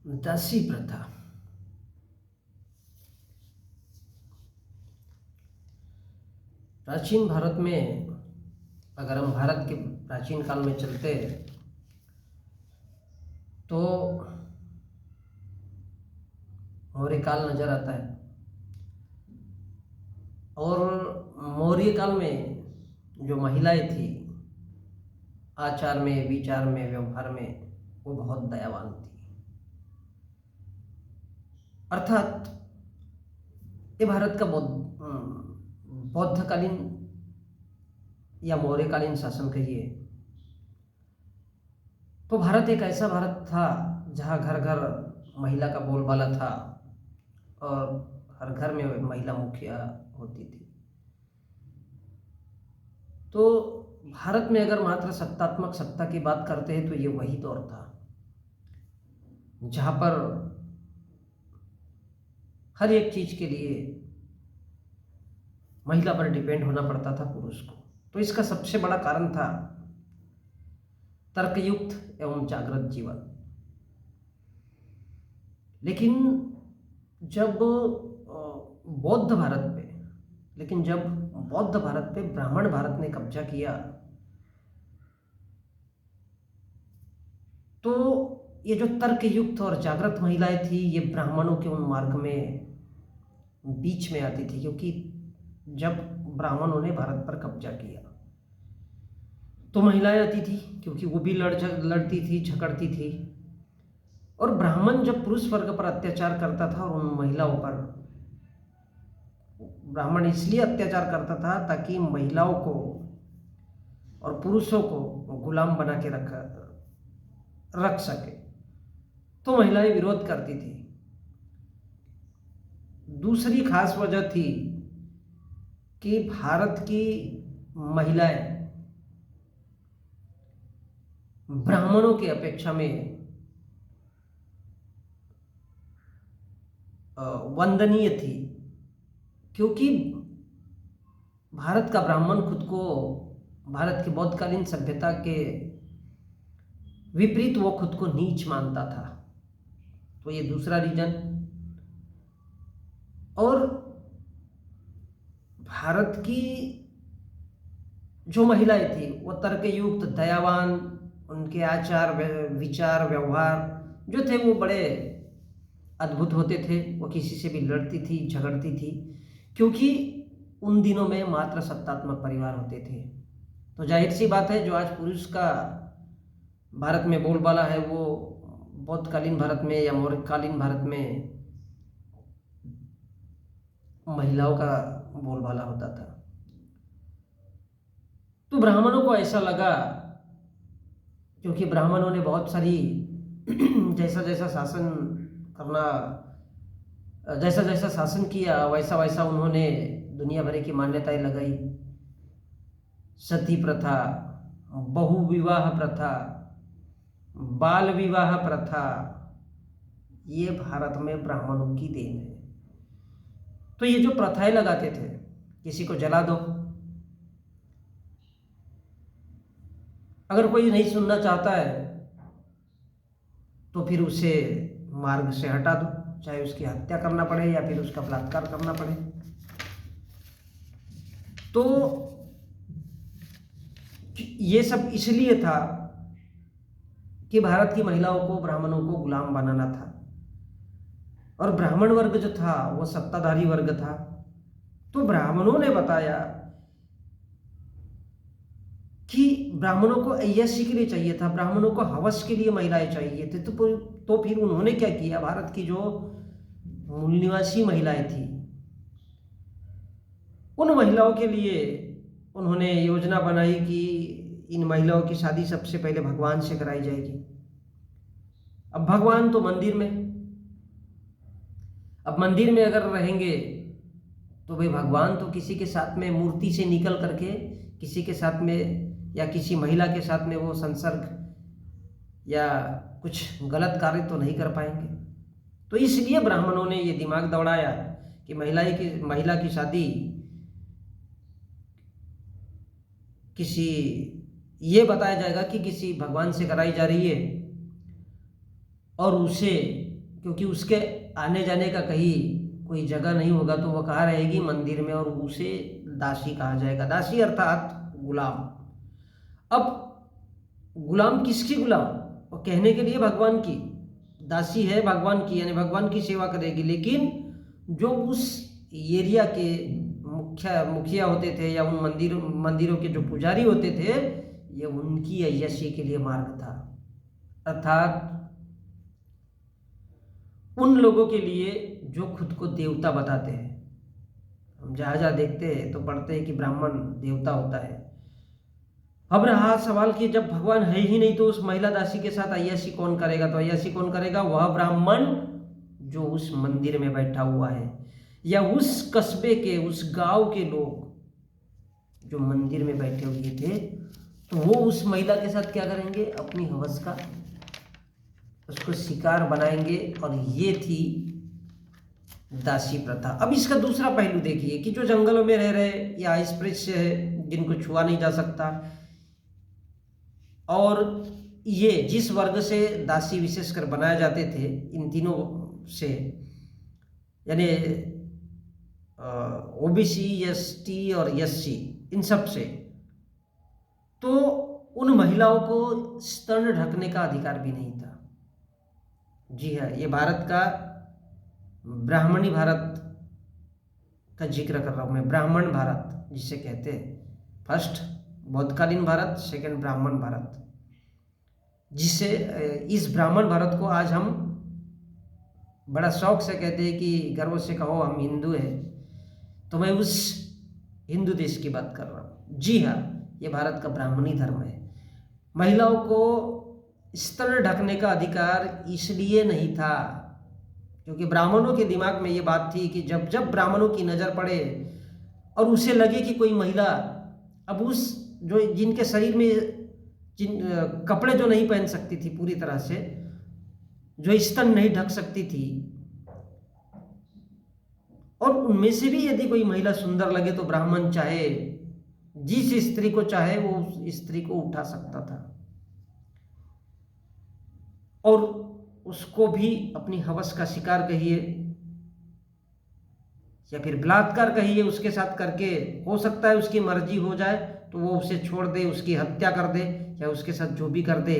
दासी प्रथा। प्राचीन भारत में अगर हम भारत के प्राचीन काल में चलते तो मौर्य काल नजर आता है। और मौर्य काल में जो महिलाएं थी, आचार में, विचार में, व्यवहार में वो बहुत दयावान थी। अर्थात ये भारत का बौद्धकालीन या मौर्यकालीन शासन कहिए तो भारत एक ऐसा भारत था जहाँ घर घर महिला का बोलबाला था और हर घर में महिला मुखिया होती थी। तो भारत में अगर मात्र सत्तात्मक सत्ता की बात करते हैं तो ये वही दौर था जहाँ पर हर एक चीज के लिए महिला पर डिपेंड होना पड़ता था पुरुष को। तो इसका सबसे बड़ा कारण था तर्कयुक्त एवं जागृत जीवन। लेकिन जब बौद्ध भारत पे ब्राह्मण भारत ने कब्जा किया तो ये जो तर्कयुक्त और जागृत महिलाएं थी ये ब्राह्मणों के उन मार्ग में बीच में आती थी, क्योंकि जब ब्राह्मणों ने भारत पर कब्जा किया तो महिलाएं आती थी, क्योंकि वो भी लड़ती थी, झगड़ती थी। और ब्राह्मण जब पुरुष वर्ग पर अत्याचार करता था और उन महिलाओं पर, ब्राह्मण इसलिए अत्याचार करता था ताकि महिलाओं को और पुरुषों को गुलाम बना के रख सके। तो महिलाएं विरोध करती थी। दूसरी खास वजह थी कि भारत की महिलाएं ब्राह्मणों की अपेक्षा में वंदनीय थी, क्योंकि भारत का ब्राह्मण खुद को भारत की बौद्धकालीन सभ्यता के विपरीत वो खुद को नीच मानता था। तो ये दूसरा रीजन। और भारत की जो महिलाएं थी वो तर्कयुक्त, दयावान, उनके आचार, विचार, व्यवहार जो थे वो बड़े अद्भुत होते थे। वो किसी से भी लड़ती थी, झगड़ती थी, क्योंकि उन दिनों में मात्र सत्तात्मक परिवार होते थे। तो जाहिर सी बात है जो आज पुरुष का भारत में बोलबाला है वो बौद्धकालीन भारत में या मौर्यकालीन भारत में महिलाओं का बोलबाला होता था। तो ब्राह्मणों को ऐसा लगा, क्योंकि ब्राह्मणों ने बहुत सारी जैसा जैसा शासन किया वैसा वैसा उन्होंने दुनिया भर की मान्यताएं लगाई। सती प्रथा, बहु विवाह प्रथा, बाल विवाह प्रथा, ये भारत में ब्राह्मणों की देन है। तो ये जो प्रथाएं लगाते थे, किसी को जला दो, अगर कोई नहीं सुनना चाहता है तो फिर उसे मार्ग से हटा दो, चाहे उसकी हत्या करना पड़े या फिर उसका बलात्कार करना पड़े। तो ये सब इसलिए था कि भारत की महिलाओं को, ब्राह्मणों को गुलाम बनाना था। और ब्राह्मण वर्ग जो था वो सत्ताधारी वर्ग था। तो ब्राह्मणों ने बताया कि ब्राह्मणों को ऐयाशी के लिए चाहिए था, ब्राह्मणों को हवस के लिए महिलाएं चाहिए थे। तो फिर उन्होंने क्या किया, भारत की जो मूल निवासी महिलाएं थी उन महिलाओं के लिए उन्होंने योजना बनाई कि इन महिलाओं की शादी सबसे पहले भगवान से कराई जाएगी। अब भगवान तो मंदिर में, अब मंदिर में अगर रहेंगे तो भाई भगवान तो किसी के साथ में मूर्ति से निकल करके किसी के साथ में या किसी महिला के साथ में वो संसर्ग या कुछ गलत कार्य तो नहीं कर पाएंगे। तो इसलिए ब्राह्मणों ने ये दिमाग दौड़ाया कि महिला की शादी ये बताया जाएगा कि किसी भगवान से कराई जा रही है और उसे क्योंकि उसके आने जाने का कहीं कोई जगह नहीं होगा, तो वो कहाँ रहेगी? मंदिर में, और उसे दासी कहा जाएगा। दासी अर्थात गुलाम। अब गुलाम किसकी गुलाम? वो कहने के लिए भगवान की दासी है, भगवान की, यानी भगवान की सेवा करेगी, लेकिन जो उस एरिया के मुखिया होते थे या उन मंदिरों के जो पुजारी होते थे, ये उनकी अय्याशी के लिए मार्ग था। अर्थात उन लोगों के लिए जो खुद को देवता बताते हैं। हम जहाँ जहाँ देखते हैं तो पढ़ते हैं कि ब्राह्मण देवता होता है। अब रहा सवाल कि जब भगवान है ही नहीं तो उस महिला दासी के साथ अय्याशी कौन करेगा? तो अय्याशी कौन करेगा? वह ब्राह्मण जो उस मंदिर में बैठा हुआ है, या उस कस्बे के, उस गांव के लोग जो मंदिर में बैठे हुए थे, तो वो उस महिला के साथ क्या करेंगे? अपनी हवस का उसको शिकार बनाएंगे। और ये थी दासी प्रथा। अब इसका दूसरा पहलू देखिए कि जो जंगलों में रह रहे या अस्पृश्य है, जिनको छुआ नहीं जा सकता, और ये जिस वर्ग से दासी विशेषकर बनाए जाते थे, इन तीनों से, यानी ओबीसी, एसटी और एससी, इन सब से, तो उन महिलाओं को स्तन ढकने का अधिकार भी नहीं था। जी हाँ, ये भारत का ब्राह्मणी भारत का जिक्र कर रहा हूँ मैं। ब्राह्मण भारत जिसे कहते हैं, फर्स्ट बौद्धकालीन भारत, सेकंड ब्राह्मण भारत, जिसे इस ब्राह्मण भारत को आज हम बड़ा शौक से कहते हैं कि गर्व से कहो हम हिंदू हैं। तो मैं उस हिंदू देश की बात कर रहा हूँ। जी हाँ, ये भारत का ब्राह्मणी धर्म है। महिलाओं को स्तन ढकने का अधिकार इसलिए नहीं था क्योंकि ब्राह्मणों के दिमाग में ये बात थी कि जब जब ब्राह्मणों की नज़र पड़े और उसे लगे कि कोई महिला अब उस जो जिनके शरीर में जिन कपड़े जो नहीं पहन सकती थी पूरी तरह से, जो स्तन नहीं ढक सकती थी, और उनमें से भी यदि कोई महिला सुंदर लगे तो ब्राह्मण चाहे जिस स्त्री को चाहे वो उस स्त्री को उठा सकता था और उसको भी अपनी हवस का शिकार कहिए या फिर बलात्कार कहिए, उसके साथ करके हो सकता है उसकी मर्जी हो जाए तो वो उसे छोड़ दे, उसकी हत्या कर दे या उसके साथ जो भी कर दे।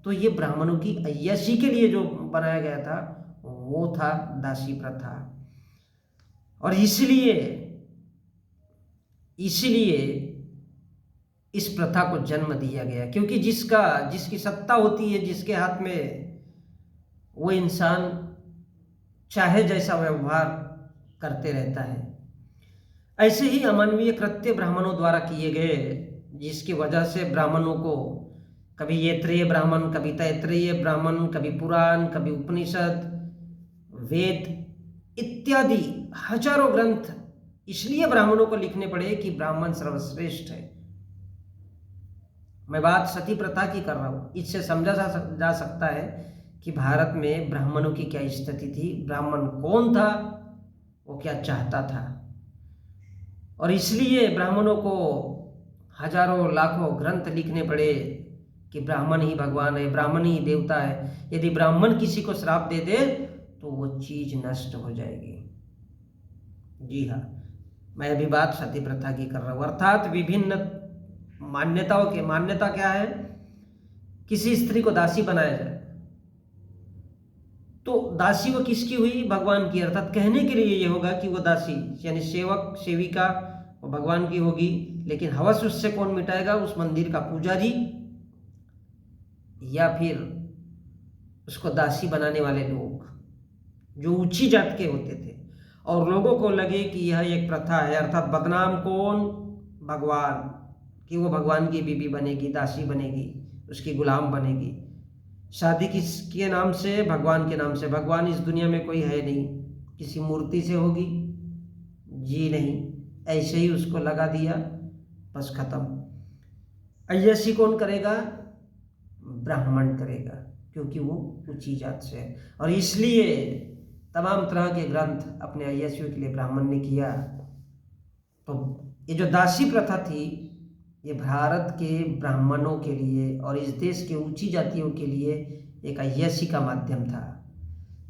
तो ये ब्राह्मणों की अय्याशी के लिए जो बनाया गया था वो था दासी प्रथा। और इसलिए इस प्रथा को जन्म दिया गया क्योंकि जिसकी सत्ता होती है, जिसके हाथ में, वो इंसान चाहे जैसा व्यवहार करते रहता है। ऐसे ही अमानवीय कृत्य ब्राह्मणों द्वारा किए गए, जिसकी वजह से ब्राह्मणों को कभी येत्रेय ब्राह्मण, कभी तैत्रेय ब्राह्मण, कभी पुराण, कभी उपनिषद, वेद इत्यादि हजारों ग्रंथ इसलिए ब्राह्मणों को लिखने पड़े कि ब्राह्मण सर्वश्रेष्ठ है। मैं बात सती प्रथा की कर रहा हूँ। इससे समझा जा सकता है कि भारत में ब्राह्मणों की क्या स्थिति थी, ब्राह्मण कौन था, वो क्या चाहता था। और इसलिए ब्राह्मणों को हजारों लाखों ग्रंथ लिखने पड़े कि ब्राह्मण ही भगवान है, ब्राह्मण ही देवता है। यदि ब्राह्मण किसी को श्राप दे दे तो वो चीज नष्ट हो जाएगी। जी हाँ, मैं अभी बात सती प्रथा की कर रहा हूँ। अर्थात विभिन्न मान्यताओं के, मान्यता क्या है, किसी स्त्री को दासी बनाया जाए तो दासी वो किसकी हुई? भगवान की। अर्थात कहने के लिए ये होगा कि वो दासी यानी सेवक सेविका वो भगवान की होगी, लेकिन हवस उससे कौन मिटाएगा? उस मंदिर का पुजारी या फिर उसको दासी बनाने वाले लोग जो ऊंची जात के होते थे। और लोगों को लगे कि यह एक प्रथा है, अर्थात बदनाम कौन? भगवान, कि वो भगवान की बीबी बनेगी, दासी बनेगी, उसकी गुलाम बनेगी। शादी किसके नाम से? भगवान के नाम से। भगवान इस दुनिया में कोई है नहीं, किसी मूर्ति से होगी? जी नहीं, ऐसे ही उसको लगा दिया, बस खत्म। अय्याशी कौन करेगा? ब्राह्मण करेगा, क्योंकि वो ऊंची जात से है। और इसलिए तमाम तरह के ग्रंथ अपने अय्याशियों के लिए ब्राह्मण ने किया। तो ये जो दासी प्रथा थी, ये भारत के ब्राह्मणों के लिए और इस देश के ऊंची जातियों के लिए एक अय्याशी का माध्यम था,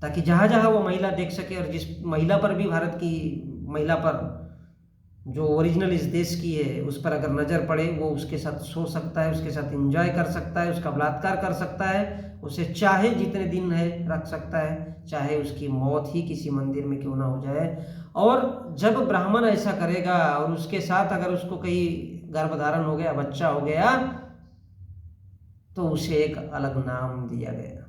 ताकि जहाँ जहाँ वो महिला देख सके, और जिस महिला पर भी, भारत की महिला पर जो ओरिजिनल इस देश की है, उस पर अगर नज़र पड़े, वो उसके साथ सो सकता है, उसके साथ एंजॉय कर सकता है, उसका बलात्कार कर सकता है, उसे चाहे जितने दिन है रख सकता है, चाहे उसकी मौत ही किसी मंदिर में क्यों ना हो जाए। और जब ब्राह्मण ऐसा करेगा और उसके साथ अगर उसको कहीं गर्भधारण हो गया, बच्चा हो गया, तो उसे एक अलग नाम दिया गया।